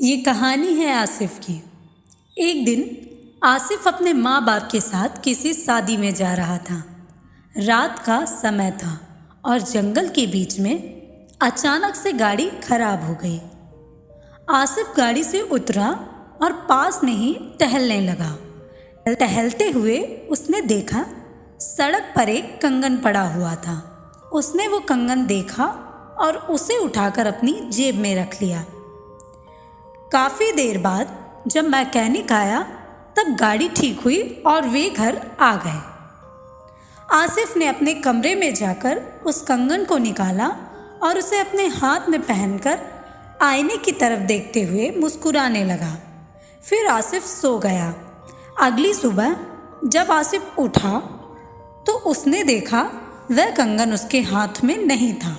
ये कहानी है आसिफ की। एक दिन आसिफ अपने माँ बाप के साथ किसी शादी में जा रहा था। रात का समय था और जंगल के बीच में अचानक से गाड़ी खराब हो गई। आसिफ गाड़ी से उतरा और पास में ही टहलने लगा। टहलते हुए उसने देखा सड़क पर एक कंगन पड़ा हुआ था। उसने वो कंगन देखा और उसे उठाकर अपनी जेब में रख लिया। काफ़ी देर बाद जब मैकेनिक आया तब गाड़ी ठीक हुई और वे घर आ गए। आसिफ ने अपने कमरे में जाकर उस कंगन को निकाला और उसे अपने हाथ में पहनकर आईने की तरफ देखते हुए मुस्कुराने लगा। फिर आसिफ सो गया। अगली सुबह जब आसिफ उठा तो उसने देखा वह कंगन उसके हाथ में नहीं था।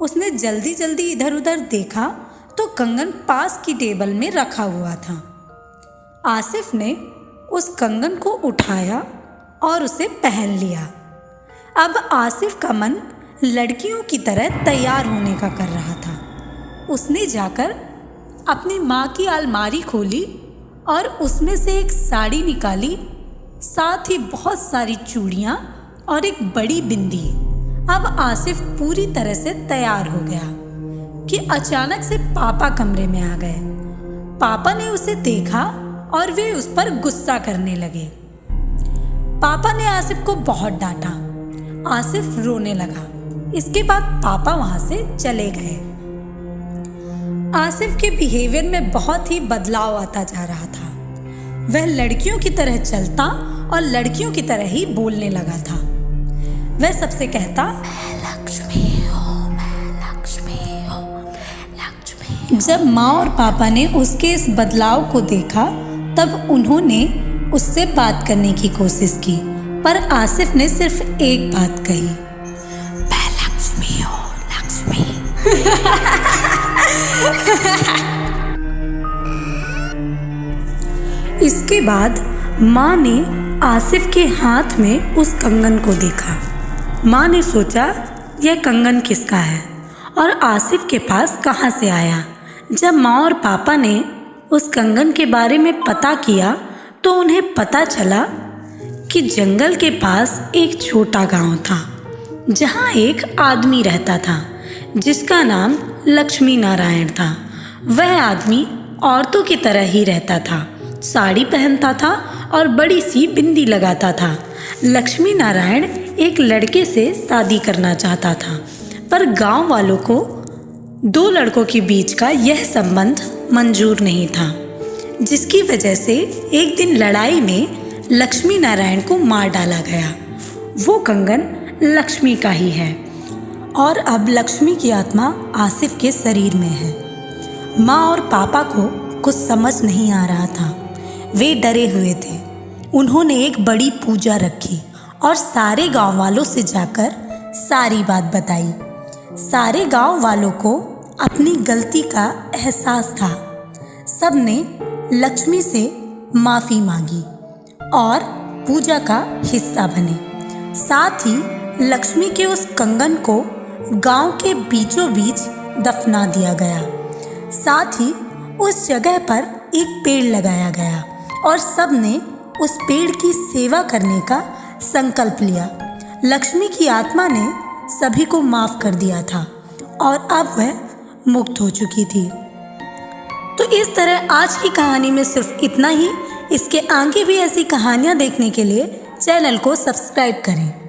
उसने जल्दी जल्दी इधर उधर देखा तो कंगन पास की टेबल में रखा हुआ था। आसिफ ने उस कंगन को उठाया और उसे पहन लिया। अब आसिफ का मन लड़कियों की तरह तैयार होने का कर रहा था। उसने जाकर अपनी माँ की अलमारी खोली और उसमें से एक साड़ी निकाली, साथ ही बहुत सारी चूड़ियाँ और एक बड़ी बिंदी। अब आसिफ पूरी तरह से तैयार हो गया कि अचानक से पापा कमरे में आ गए। पापा ने उसे देखा और वे उस पर गुस्सा करने लगे। पापा ने आसिफ को बहुत डांटा। आसिफ रोने लगा। इसके बाद पापा वहां से चले गए। आसिफ के बिहेवियर में बहुत ही बदलाव आता जा रहा था। वह लड़कियों की तरह चलता और लड़कियों की तरह ही बोलने लगा था। वह सबसे कहता, जब माँ और पापा ने उसके इस बदलाव को देखा तब उन्होंने उससे बात करने की कोशिश की, पर आसिफ ने सिर्फ एक बात कही, मैं लक्ष्मी हूँ, लक्ष्मी। इसके बाद माँ ने आसिफ के हाथ में उस कंगन को देखा। माँ ने सोचा यह कंगन किसका है और आसिफ के पास कहाँ से आया। जब माँ और पापा ने उस कंगन के बारे में पता किया तो उन्हें पता चला कि जंगल के पास एक छोटा गांव था जहां एक आदमी रहता था जिसका नाम लक्ष्मी नारायण था। वह आदमी औरतों की तरह ही रहता था, साड़ी पहनता था और बड़ी सी बिंदी लगाता था। लक्ष्मी नारायण एक लड़के से शादी करना चाहता था, पर गांव वालों को दो लड़कों के बीच का यह संबंध मंजूर नहीं था, जिसकी वजह से एक दिन लड़ाई में लक्ष्मी नारायण को मार डाला गया। वो कंगन लक्ष्मी का ही है और अब लक्ष्मी की आत्मा आसिफ के शरीर में है। माँ और पापा को कुछ समझ नहीं आ रहा था। वे डरे हुए थे। उन्होंने एक बड़ी पूजा रखी और सारे गांव वालों से जाकर सारी बात बताई। सारे गांव वालों को अपनी गलती का एहसास था। सब ने लक्ष्मी से माफ़ी मांगी और पूजा का हिस्सा बने। साथ ही लक्ष्मी के उस कंगन को गांव के बीचों बीच दफना दिया गया। साथ ही उस जगह पर एक पेड़ लगाया गया और सब ने उस पेड़ की सेवा करने का संकल्प लिया। लक्ष्मी की आत्मा ने सभी को माफ़ कर दिया था और अब वह मुक्त हो चुकी थी। तो इस तरह आज की कहानी में सिर्फ इतना ही। इसके आगे भी ऐसी कहानियाँ देखने के लिए चैनल को सब्सक्राइब करें।